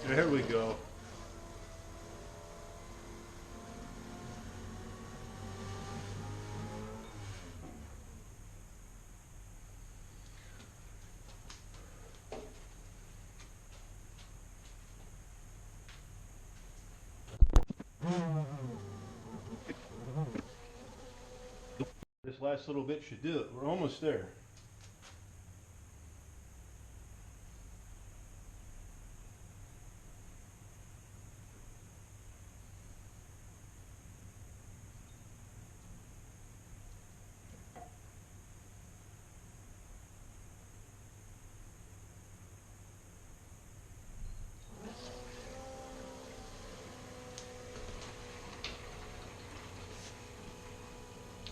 There we go. This last little bit should do it. We're almost there.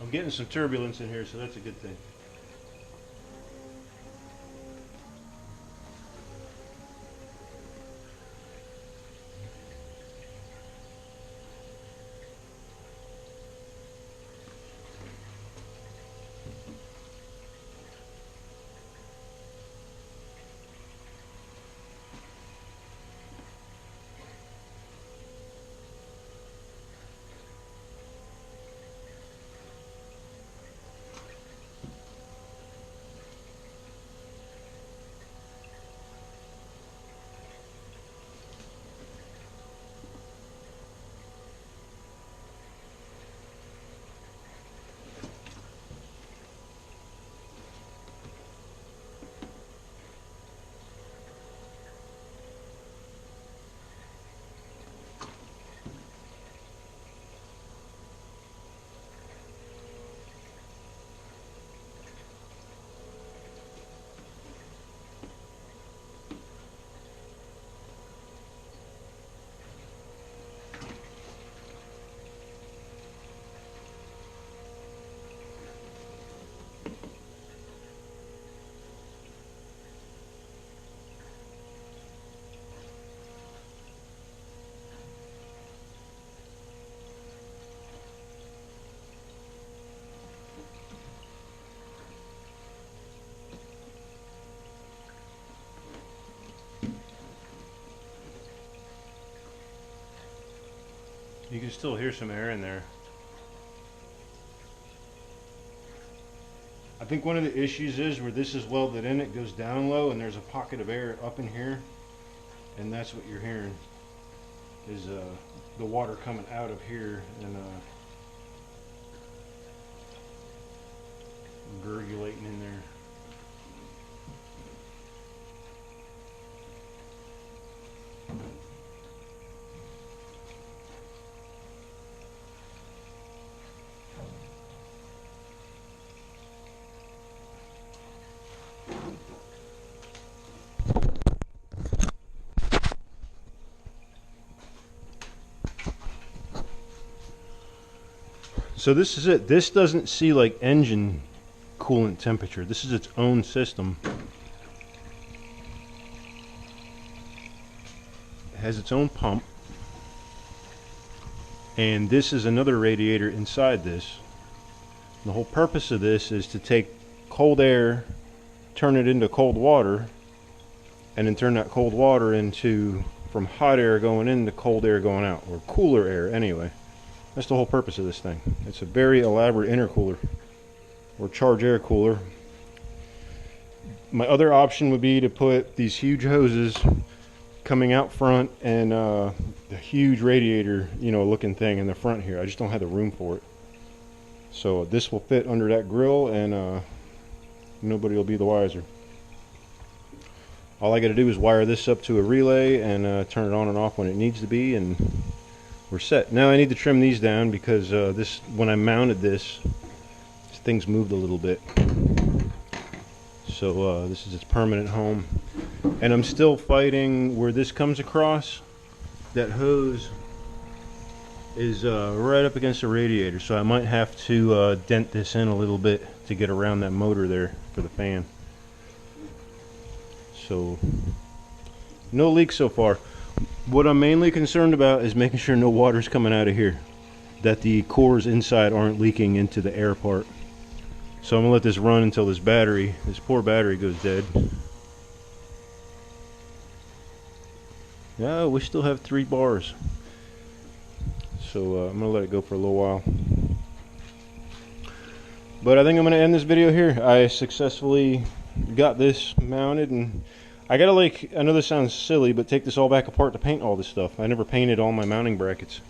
I'm getting some turbulence in here, so that's a good thing. You can still hear some air in there. I think one of the issues is where this is welded in, it goes down low and there's a pocket of air up in here, and that's what you're hearing is the water coming out of here and gurgulating in there. So this is it. This doesn't see like engine coolant temperature. This is its own system. It has its own pump. And this is another radiator inside this. The whole purpose of this is to take cold air, turn it into cold water, and then turn that cold water into from hot air going in to cold air going out, or cooler air anyway. That's the whole purpose of this thing. It's a very elaborate intercooler or charge air cooler. My other option would be to put these huge hoses coming out front and the huge radiator, you know, looking thing in the front here. I just don't have the room for it. So this will fit under that grill and nobody will be the wiser. All I got to do is wire this up to a relay and turn it on and off when it needs to be, and we're set. Now I need to trim these down because when I mounted this things moved a little bit. So this is its permanent home. And I'm still fighting where this comes across. That hose is right up against the radiator, so I might have to dent this in a little bit to get around that motor there for the fan. So no leaks so far. What I'm mainly concerned about is making sure no water's coming out of here, that the cores inside aren't leaking into the air part. So I'm gonna let this run until this poor battery goes dead. Yeah, we still have 3 bars. So I'm gonna let it go for a little while. But I think I'm gonna end this video here. I successfully got this mounted, and I gotta, like, I know this sounds silly, but take this all back apart to paint all this stuff. I never painted all my mounting brackets,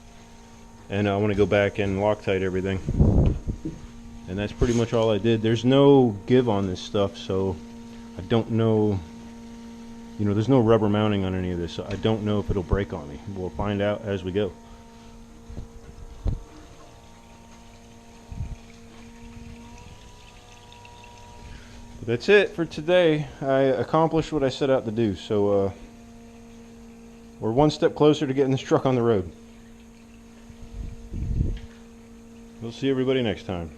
and I want to go back and Loctite everything. And that's pretty much all I did. There's no give on this stuff, so I don't know, you know, there's no rubber mounting on any of this, so I don't know if it'll break on me. We'll find out as we go. But that's it for today. I accomplished what I set out to do, so we're one step closer to getting this truck on the road. We'll see everybody next time.